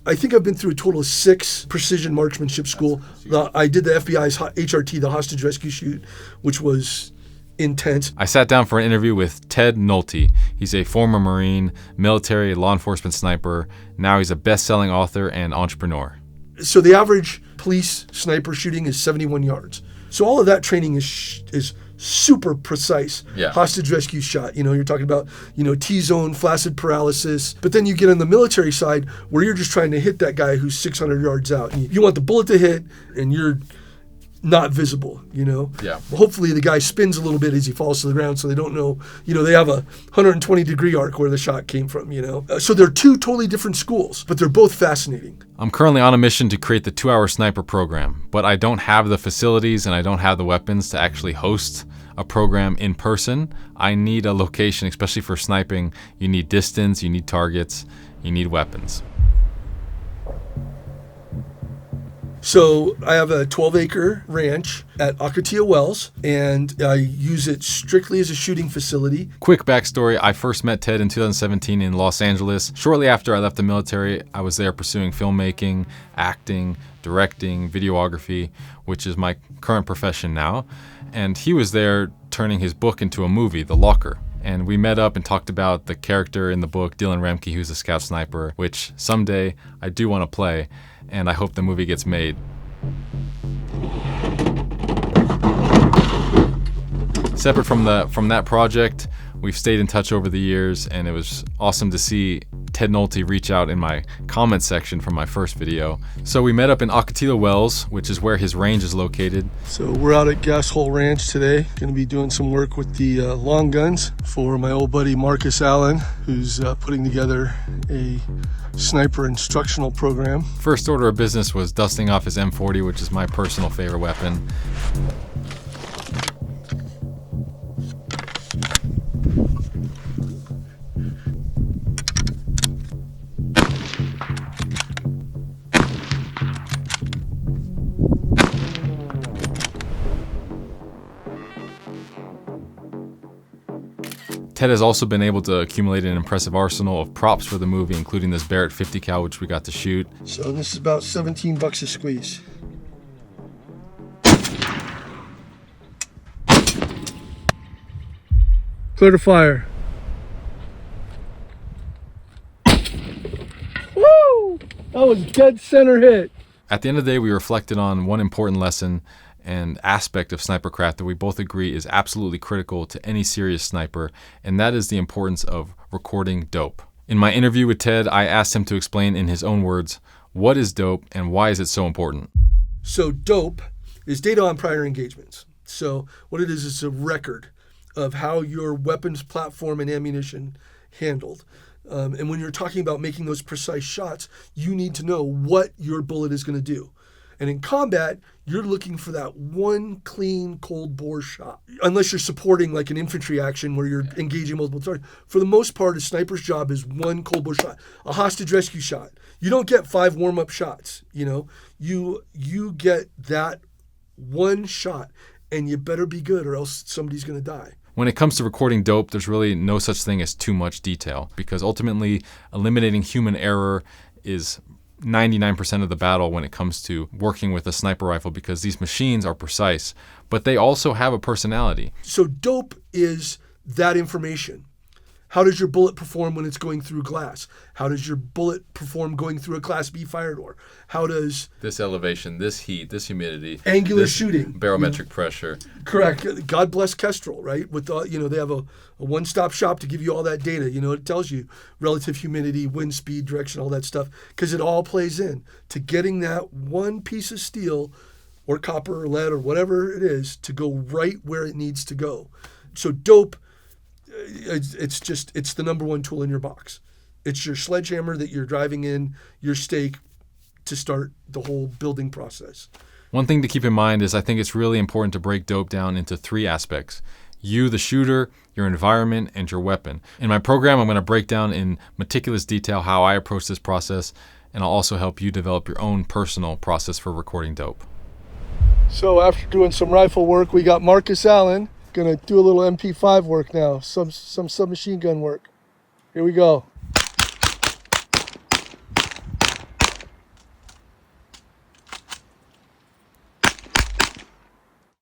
I think I've been through a total of 6 precision marksmanship school. I did the FBI's HRT, the hostage rescue shoot, which was intense. I sat down for an interview with Ted Nolte. He's a former Marine, military, law enforcement sniper. Now he's a best-selling author and entrepreneur. So the average police sniper shooting is 71 yards. So all of that training is super precise. Yeah. Hostage rescue shot. You're talking about, T-zone, flaccid paralysis. But then you get on the military side where you're just trying to hit that guy who's 600 yards out. And you want the bullet to hit and you're not visible, Yeah. Well, hopefully the guy spins a little bit as he falls to the ground so they don't know, they have a 120-degree arc where the shot came from, So they're 2 totally different schools, but they're both fascinating. I'm currently on a mission to create the 2-hour sniper program, but I don't have the facilities and I don't have the weapons to actually host a program in person. I need a location, especially for sniping. You need distance, you need targets, you need weapons. So I have a 12-acre ranch at Ocotillo Wells, and I use it strictly as a shooting facility. Quick backstory, I first met Ted in 2017 in Los Angeles. Shortly after I left the military, I was there pursuing filmmaking, acting, directing, videography, which is my current profession now. And he was there turning his book into a movie, The Locker. And we met up and talked about the character in the book, Dylan Remke, who's a scout sniper, which someday I do want to play, and I hope the movie gets made. Separate from that project, we've stayed in touch over the years, and it was awesome to see Ted Nolte reach out in my comment section from my first video. So we met up in Ocotillo Wells, which is where his range is located. So we're out at Gas Hole Ranch today. Going to be doing some work with the long guns for my old buddy Marcus Allen, who's putting together a sniper instructional program. First order of business was dusting off his M40, which is my personal favorite weapon. Ted has also been able to accumulate an impressive arsenal of props for the movie, including this Barrett 50 cal, which we got to shoot. So this is about $17 a squeeze. Clear to fire. Woo! That was dead center hit. At the end of the day, we reflected on one important lesson and aspect of snipercraft that we both agree is absolutely critical to any serious sniper, and that is the importance of recording dope. In my interview with Ted, I asked him to explain in his own words, what is dope and why is it so important? So dope is data on prior engagements. So what it is a record of how your weapons platform and ammunition handled. And when you're talking about making those precise shots, you need to know what your bullet is going to do. And in combat, you're looking for that one clean, cold bore shot. Unless you're supporting like an infantry action where you're engaging multiple targets. For the most part, a sniper's job is one cold bore shot. A hostage rescue shot. You don't get 5 warm-up shots, You get that one shot, and you better be good or else somebody's going to die. When it comes to recording dope, there's really no such thing as too much detail, because ultimately eliminating human error is 99% of the battle when it comes to working with a sniper rifle, because these machines are precise, but they also have a personality. So dope is that information. How does your bullet perform when it's going through glass? How does your bullet perform going through a Class B fire door? How does this elevation, this heat, this humidity, angular shooting, barometric pressure? Correct. God bless Kestrel, right? With they have a one-stop shop to give you all that data. It tells you relative humidity, wind speed, direction, all that stuff, because it all plays in to getting that one piece of steel or copper or lead or whatever it is to go right where it needs to go. So dope, it's the number one tool in your box. It's your sledgehammer that you're driving in your stake to start the whole building process. One thing to keep in mind is I think it's really important to break dope down into 3 aspects. You, the shooter, your environment, and your weapon. In my program, I'm going to break down in meticulous detail how I approach this process, and I'll also help you develop your own personal process for recording dope. So after doing some rifle work, we got Marcus Allen. Gonna do a little MP5 work now, some submachine gun work. Here we go.